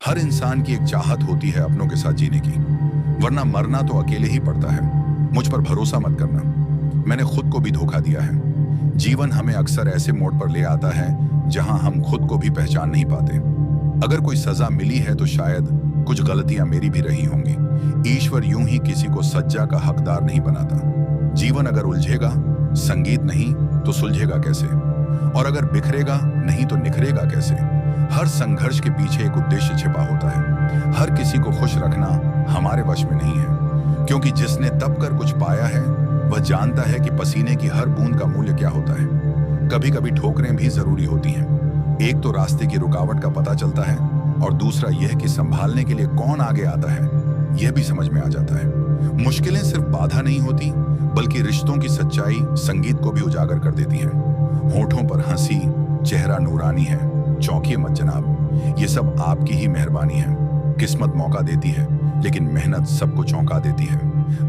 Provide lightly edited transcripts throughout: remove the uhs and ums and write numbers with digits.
हर इंसान की एक चाहत होती है अपनों के साथ जीने की, वरना मरना तो अकेले ही पड़ता है। मुझ पर भरोसा मत करना, मैंने खुद को भी धोखा दिया है। जीवन हमें अक्सर ऐसे मोड़ पर ले आता है जहां हम खुद को भी पहचान नहीं पाते। अगर कोई सजा मिली है तो शायद कुछ गलतियां मेरी भी रही होंगी। ईश्वर यूं ही किसी को सज्जा का हकदार नहीं बनाता। जीवन अगर उलझेगा, संगीत नहीं तो सुलझेगा कैसे? और अगर बिखरेगा नहीं तो निखरेगा कैसे? हर संघर्ष के पीछे एक उद्देश्य छिपा होता है। हर किसी को खुश रखना हमारे वश में नहीं है, क्योंकि जिसने तप कर कुछ पाया है वह जानता है कि पसीने की हर बूंद का मूल्य क्या होता है। कभी कभी ठोकरें भी जरूरी होती हैं। एक तो रास्ते की रुकावट का पता चलता है, और दूसरा यह कि संभालने के लिए कौन आगे आता है यह भी समझ में आ जाता है। मुश्किलें सिर्फ बाधा नहीं होती, बल्कि रिश्तों की सच्चाई संगीत को भी उजागर कर देती हैं। होठों पर हंसी, चेहरा नूरानी है, चौंकिए मत जनाब, ये सब आपकी ही मेहरबानी है। किस्मत मौका देती है, लेकिन मेहनत सबको चौंका देती है।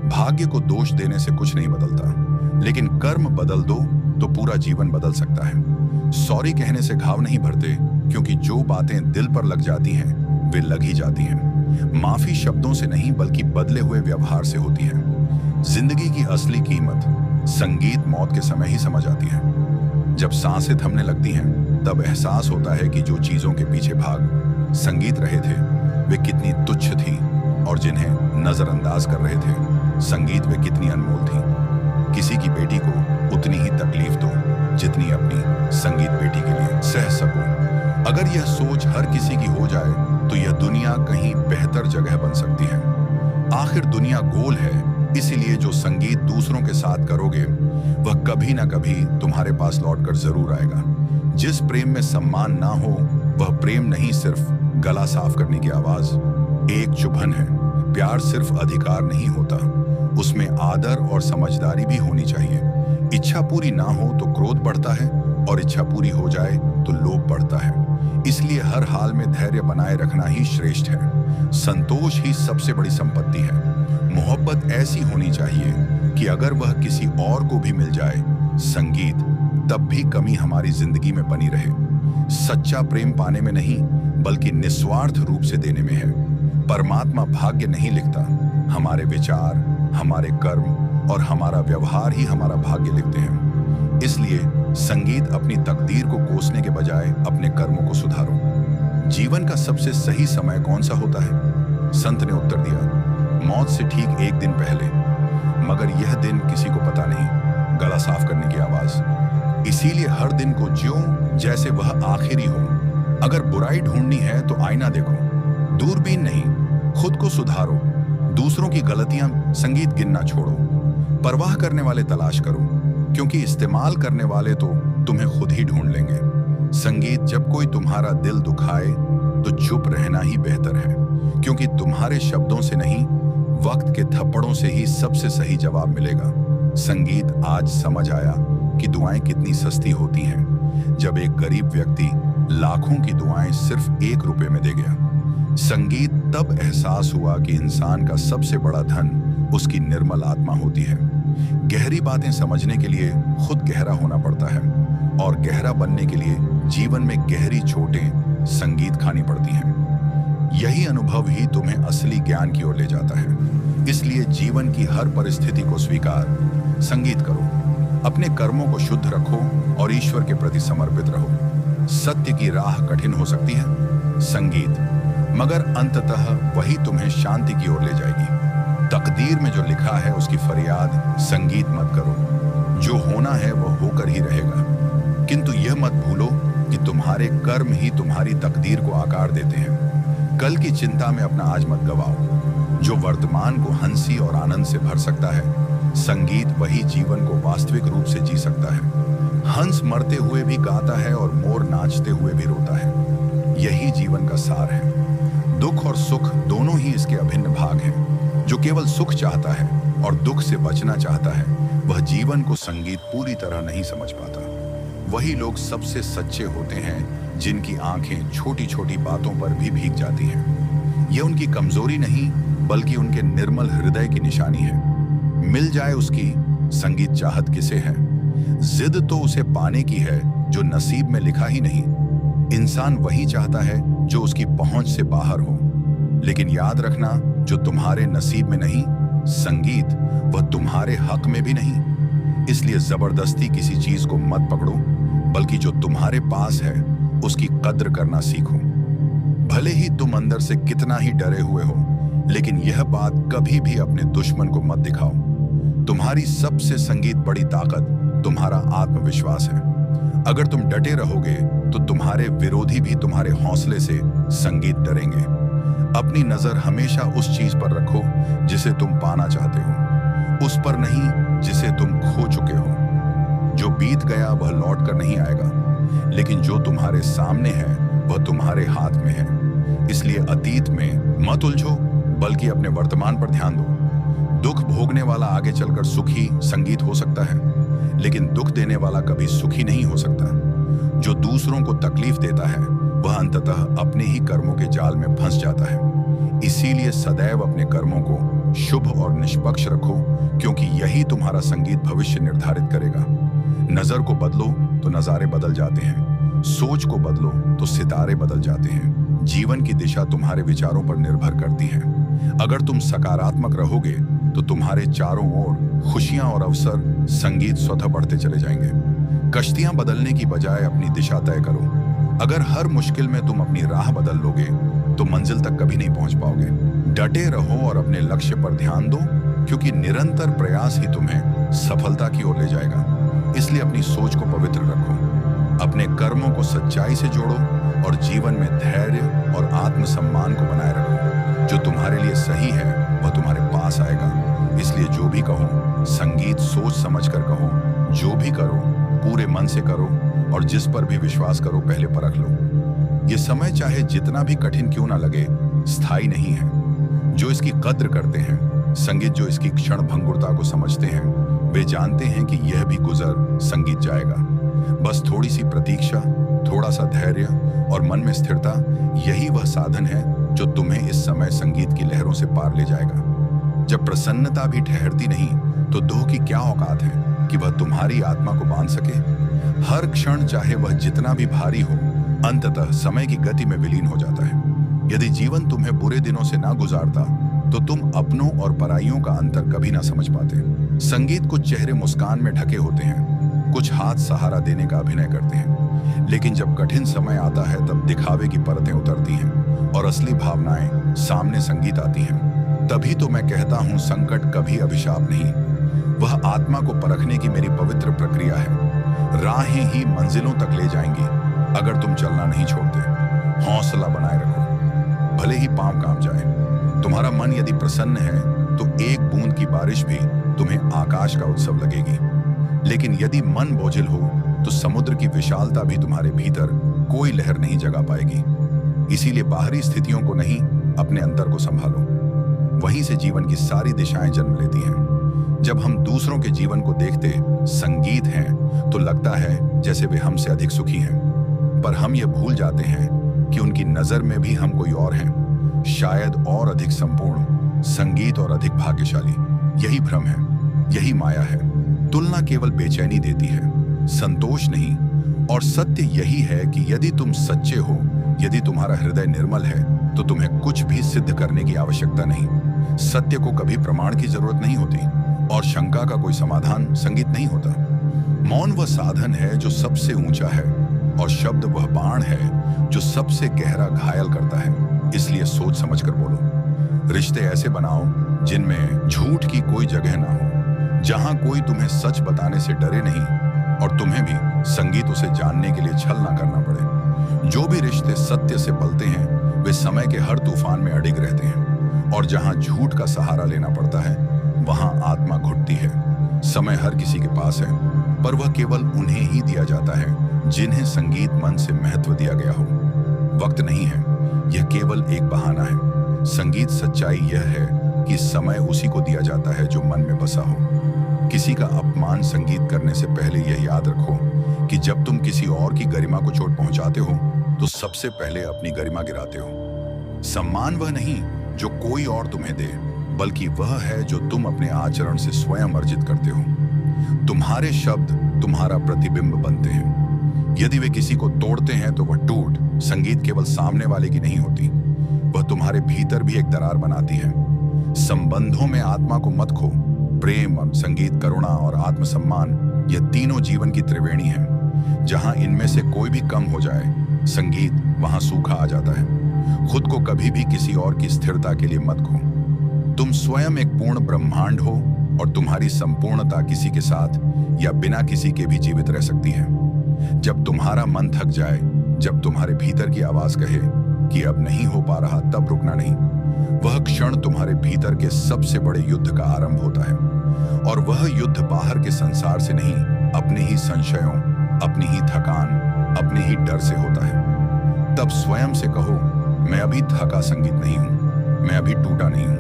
भाग्य को दोष देने से कुछ नहीं बदलता, लेकिन कर्म बदल दो तो पूरा जीवन बदल सकता है। सॉरी कहने से घाव नहीं भरते, क्योंकि जो बातें दिल पर लग जाती हैं वे लग ही जाती हैं। माफी शब्दों से नहीं बल्कि बदले हुए व्यवहार से होती है। जिंदगी की असली कीमत संगीत मौत के समय ही समझ आती है। जब सांसें थमने लगती हैं तब एहसास होता है कि जो चीजों के पीछे भाग संगीत रहे थे वे कितनी तुच्छ थी, और जिन्हें नजरअंदाज कर रहे थे संगीत वे कितनी अनमोल थी। किसी की बेटी को उतनी ही तकलीफ दो जितनी अपनी संगीत बेटी के लिए सह सको। अगर यह सोच हर किसी की हो जाए तो यह दुनिया कहीं बेहतर जगह बन सकती है। आखिर दुनिया गोल है, इसीलिए जो संगीत दूसरों के साथ करोगे वह कभी ना कभी तुम्हारे पास लौटकर जरूर आएगा। जिस प्रेम में सम्मान ना हो वह प्रेम नहीं, सिर्फ गला साफ करने की आवाज एक चुभन है। प्यार सिर्फ अधिकार नहीं होता, उसमें आदर और समझदारी भी होनी चाहिए। इच्छा पूरी ना हो तो क्रोध बढ़ता है, और इच्छा पूरी हो जाए तो लोभ बढ़ता है। इसलिए हर हाल में धैर्य बनाए रखना ही श्रेष्ठ है। संतोष ही सबसे बड़ी संपत्ति है। मोहब्बत ऐसी होनी चाहिए कि अगर वह किसी और को भी मिल जाए, संगीत तब भी कमी हमारी जिंदगी में बनी रहे। सच्चा प्रेम पाने में नहीं बल्कि निस्वार्थ रूप से देने में है। परमात्मा भाग्य नहीं लिखता, हमारे विचार, हमारे कर्म और हमारा व्यवहार ही हमारा भाग्य लिखते हैं। इसलिए संगीत अपनी तकदीर को कोसने के बजाय अपने कर्मों को सुधारो। जीवन का सबसे सही समय कौन सा होता है? संत ने उत्तर दिया, मौत से ठीक एक दिन पहले, मगर यह दिन किसी को पता नहीं। गला साफ करने की आवाज। इसीलिए हर दिन को ज्यों जैसे वह आखिरी हो। अगर बुराई ढूंढनी है तो आईना देखो, दूरबीन नहीं। खुद को सुधारो, दूसरों की गलतियां संगीत गिनना छोड़ो। परवाह करने वाले तलाश करो, क्योंकि इस्तेमाल करने वाले तो तुम्हें खुद ही ढूंढ लेंगे। संगीत जब कोई तुम्हारा दिल दुखाए तो चुप रहना ही बेहतर है, क्योंकि तुम्हारे शब्दों से नहीं वक्त के थप्पड़ों से ही सबसे सही जवाब मिलेगा। संगीत आज समझ आया कि दुआएं कितनी सस्ती होती हैं, जब एक गरीब व्यक्ति लाखों की दुआएं सिर्फ 1 रुपए में दे गया। संगीत तब एहसास हुआ कि इंसान का सबसे बड़ा धन उसकी निर्मल आत्मा होती है। गहरी बातें समझने के लिए खुद गहरा होना पड़ता है, और गहरा बनने के लिए जीवन में गहरी चोटें संगीत खानी पड़ती हैं। यही अनुभव ही तुम्हें असली ज्ञान की ओर ले जाता है। इसलिए जीवन की हर परिस्थिति को स्वीकार संगीत करो। अपने कर्मों को शुद्ध रखो और ईश्वर के प्रति समर्पित रहो। सत्य की राह कठिन हो सकती है, संगीत, मगर अंततः वही तुम्हें शांति की ओर ले जाएगी। तकदीर में जो लिखा है उसकी फरियाद संगीत मत करो। जो होना है वह होकर ही रहेगा, किंतु यह मत भूलो कि तुम्हारे कर्म ही तुम्हारी तकदीर को आकार देते हैं। कल की चिंता में अपना आज मत गवाओ। जो वर्तमान को हंसी और आनंद से भर सकता है, संगीत वही जीवन को वास्तविक रूप से जी सकता है। हंस मरते हुए भी गाता है और मोर नाचते हुए भी रोता है। यही जीवन का सार है। दुख और सुख दोनों ही इसके अभिन्न भाग हैं। जो केवल सुख चाहता है और दुख से बचना चाहता है, वह जीवन को संगीत पूरी तरह नहीं समझ पाता। वही लोग सबसे सच्चे होते हैं जिनकी आंखें छोटी छोटी बातों पर भी भीग जाती हैं। यह उनकी कमजोरी नहीं बल्कि उनके निर्मल हृदय की निशानी है। मिल जाए उसकी संगीत चाहत किसे है? जिद तो उसे पाने की है जो नसीब में लिखा ही नहीं। इंसान वही चाहता है जो उसकी पहुंच से बाहर हो। लेकिन याद रखना, जो तुम्हारे नसीब में नहीं, संगीत वह तुम्हारे हक में भी नहीं। इसलिए जबरदस्ती किसी चीज को मत पकड़ो, बल्कि जो तुम्हारे पास है उसकी कद्र करना सीखो। भले ही तुम अंदर से कितना ही डरे हुए हो, लेकिन यह बात कभी भी अपने दुश्मन को मत दिखाओ। तुम्हारी सबसे संगीत बड़ी ताकत तुम्हारा आत्मविश्वास है। अगर तुम डटे रहोगे तो तुम्हारे विरोधी भी तुम्हारे हौसले से संगीत डरेंगे। अपनी नजर हमेशा उस चीज पर रखो जिसे तुम पाना चाहते हो, उस पर नहीं जिसे तुम खो चुके हो। जो बीत गया वह लौट कर नहीं आएगा, लेकिन जो तुम्हारे सामने है वह तुम्हारे हाथ में है। इसलिए अतीत में मत उलझो, बल्कि अपने वर्तमान पर ध्यान दो। दुख भोगने वाला आगे चलकर सुखी संगीत हो सकता है, लेकिन दुख देने वाला कभी सुखी नहीं हो सकता। जो दूसरों को तकलीफ देता है वह अंततः अपने ही कर्मों के जाल में फंस जाता है। इसीलिए सदैव अपने कर्मों को शुभ और निष्पक्ष रखो, क्योंकि यही तुम्हारा संगीत भविष्य निर्धारित करेगा। नजर को बदलो तो नजारे बदल जाते हैं, सोच को बदलो तो सितारे बदल जाते हैं। जीवन की दिशा तुम्हारे विचारों पर निर्भर करती है। अगर तुम सकारात्मक रहोगे तो तुम्हारे चारों ओर खुशियां और अवसर संगीत स्वतः बढ़ते चले जाएंगे। कश्तियां बदलने की बजाय अपनी दिशा तय करो। अगर हर मुश्किल में तुम अपनी राह बदल लोगे तो मंजिल तक कभी नहीं पहुंच पाओगे। डटे रहो और अपने लक्ष्य पर ध्यान दो, क्योंकि निरंतर प्रयास ही तुम्हें सफलता की ओर ले जाएगा। इसलिए अपनी सोच को पवित्र रखो, अपने कर्मों को सच्चाई से जोड़ो और जीवन में धैर्य और आत्मसम्मान को बनाए रखो। जो तुम्हारे लिए सही है वह तुम्हारे पास आएगा। इसलिए जो भी कहो, संगीत सोच समझ कर कहो। जो भी करो पूरे मन से करो, और जिस पर भी विश्वास करो पहले परख लो। ये समय चाहे जितना भी कठिन क्यों ना लगे, स्थायी नहीं है। जो इसकी कद्र करते हैं, संगीत जो इसकी क्षण भंगुरता को समझते हैं, वे जानते हैं कि यह भी गुजर संगीत जाएगा। बस थोड़ी सी प्रतीक्षा, थोड़ा सा धैर्य और मन में स्थिरता, यही वह साधन है जो तुम्हें इस समय संगीत की लहरों से पार ले जाएगा। जब प्रसन्नता भी ठहरती नहीं तो दुख की क्या औकात है कि वह तुम्हारी आत्मा को बांध सके। हर क्षण चाहे वह जितना भी भारी हो, अंततः समय की गति में विलीन हो जाता है। यदि जीवन तुम्हें बुरे दिनों से ना गुजारता तो तुम अपनों और पराइयों का अंतर कभी ना समझ पाते। संगीत कुछ चेहरे मुस्कान में ढके होते हैं, कुछ हाथ सहारा देने का अभिनय करते हैं, लेकिन जब कठिन समय आता है तब दिखावे की परतें उतरती हैं और असली भावनाएं सामने संगीत आती हैं। तभी तो मैं कहता हूं, संकट कभी अभिशाप नहीं, वह आत्मा को परखने की मेरी पवित्र प्रक्रिया है। राहें ही मंजिलों तक ले जाएंगी अगर तुम चलना नहीं छोड़ते। हौसला बनाए रखो, भले ही पांव काम जाए। तुम्हारा मन यदि प्रसन्न है तो एक बूंद की बारिश भी तुम्हें आकाश का उत्सव लगेगी, लेकिन यदि मन बोझिल हो तो समुद्र की विशालता भी तुम्हारे भीतर कोई लहर नहीं जगा पाएगी। इसीलिए बाहरी स्थितियों को नहीं, अपने अंदर को संभालो। वहीं से जीवन की सारी दिशाएं जन्म लेती हैं। जब हम दूसरों के जीवन को देखते संगीत हैं तो लगता है जैसे वे हमसे अधिक सुखी हैं, पर हम ये भूल जाते हैं कि उनकी नजर में भी हम कोई और हैं, शायद और अधिक संपूर्ण, संगीत और अधिक भाग्यशाली। यही भ्रम है, यही माया है। तुलना केवल बेचैनी देती है, संतोष नहीं। और सत्य यही है कि यदि तुम सच्चे हो, यदि तुम्हारा हृदय निर्मल है, तो तुम्हें कुछ भी सिद्ध करने की आवश्यकता नहीं। सत्य को कभी प्रमाण की जरूरत नहीं होती, और शंका का कोई समाधान संगीत नहीं होता। मौन वह साधन है जो सबसे ऊंचा है, और शब्द वह बाण है जो सबसे गहरा घायल करता है। इसलिए सोच समझकर बोलो। रिश्ते ऐसे बनाओ जिनमें झूठ की कोई जगह ना हो, जहां कोई तुम्हें सच बताने से डरे नहीं और तुम्हें भी संगीत उसे जानने के लिए छल ना करना पड़े। जो भी रिश्ते सत्य से पलते हैं वे समय के हर तूफान में अडिग रहते हैं, और जहां झूठ का सहारा लेना पड़ता है वहां आत्मा घुटती है। समय हर किसी के पास है, पर वह केवल उन्हें ही दिया जाता है जिन्हें संगीत मन से महत्व दिया गया हो। वक्त नहीं है, यह केवल एक बहाना है। संगीत सच्चाई यह है कि समय उसी को दिया जाता है जो मन में बसा हो। किसी का अपमान संगीत करने से पहले यह याद रखो कि जब तुम किसी और की गरिमा को चोट पहुंचाते हो तो सबसे पहले अपनी गरिमा गिराते हो। सम्मान वह नहीं जो कोई और तुम्हें दे, बल्कि वह है जो तुम अपने आचरण से स्वयं अर्जित करते हो। तुम्हारे शब्द तुम्हारा प्रतिबिंब बनते हैं। यदि वे किसी को तोड़ते हैं तो वह टूट, संगीत केवल सामने वाले की नहीं होती, वह तुम्हारे भीतर भी एक दरार बनाती है। संबंधों में आत्मा को मत खो। प्रेम, संगीत, करुणा और आत्मसम्मान, ये तीनों जीवन की त्रिवेणी है। जहां इनमें से कोई भी कम हो जाए, संगीत, वहां सूखा आ जाता है। खुद को कभी भी किसी और की स्थिरता के लिए मत खो। तुम स्वयं एक पूर्ण ब्रह्मांड हो और तुम्हारी संपूर्णता किसी के साथ या बिना किसी के भी जीवित रह सकती है। जब तुम्हारा मन थक जाए, जब तुम्हारे भीतर की आवाज कहे कि अब नहीं हो पा रहा, तब रुकना नहीं। वह क्षण तुम्हारे भीतर के सबसे बड़े युद्ध का आरंभ होता है। और वह युद्ध बाहर के संसार से नहीं, अपने ही संशयों, अपनी ही थकान, अपने ही डर से होता है। तब स्वयं से कहो, मैं अभी थका संगीत नहीं हूं, मैं अभी टूटा नहीं हूं।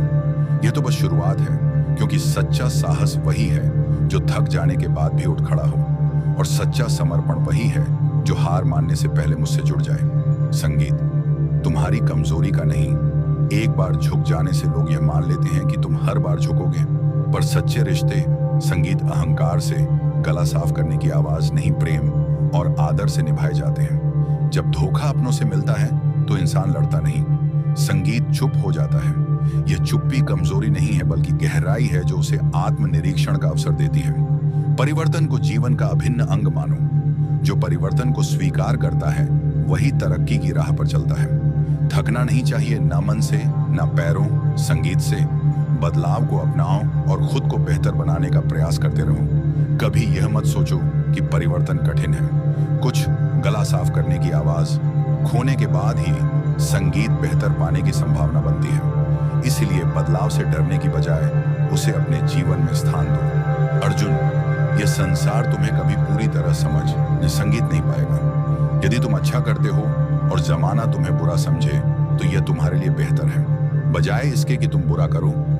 यह तो बस शुरुआत है, क्योंकि सच्चा साहस वही है जो थक जाने के बाद भी उठ खड़ा हो, और सच्चा समर्पण वही है जो हार मानने से पहले मुझसे जुड़ जाए। संगीत तुम्हारी कमजोरी का नहीं। एक बार झुक जाने से लोग यह मान लेते हैं कि तुम हर बार झुकोगे, पर सच्चे रिश्ते, संगीत, अहंकार से गला साफ करने की आवाज नहीं, प्रेम और आदर से निभाए जाते हैं। जब धोखा अपनों से मिलता है तो इंसान लड़ता नहीं, संगीत चुप हो जाता है। यह चुप्पी कमजोरी नहीं है, बल्कि गहराई है जो उसे आत्मनिरीक्षण का अवसर देती है। परिवर्तन को जीवन का अभिन्न अंग मानो। जो परिवर्तन को स्वीकार करता है वही तरक्की की राह पर चलता है। थकना नहीं चाहिए, ना मन से, ना पैरों। संगीत से बदलाव को अपनाओ और खुद को बेहतर बनाने का प्रयास करते रहो। कभी यह मत सोचो कि परिवर्तन कठिन है। कुछ गला साफ करने की आवाज खोने के बाद ही संगीत बेहतर पाने की संभावना बनती है। इसलिए बदलाव से डरने की बजाय उसे अपने जीवन में स्थान दो। अर्जुन, यह संसार तुम्हें कभी पूरी तरह समझ संगीत नहीं पाएगा। यदि तुम अच्छा करते हो और जमाना तुम्हें बुरा समझे, तो यह तुम्हारे लिए बेहतर है। बजाय इसके कि तुम बुरा करो,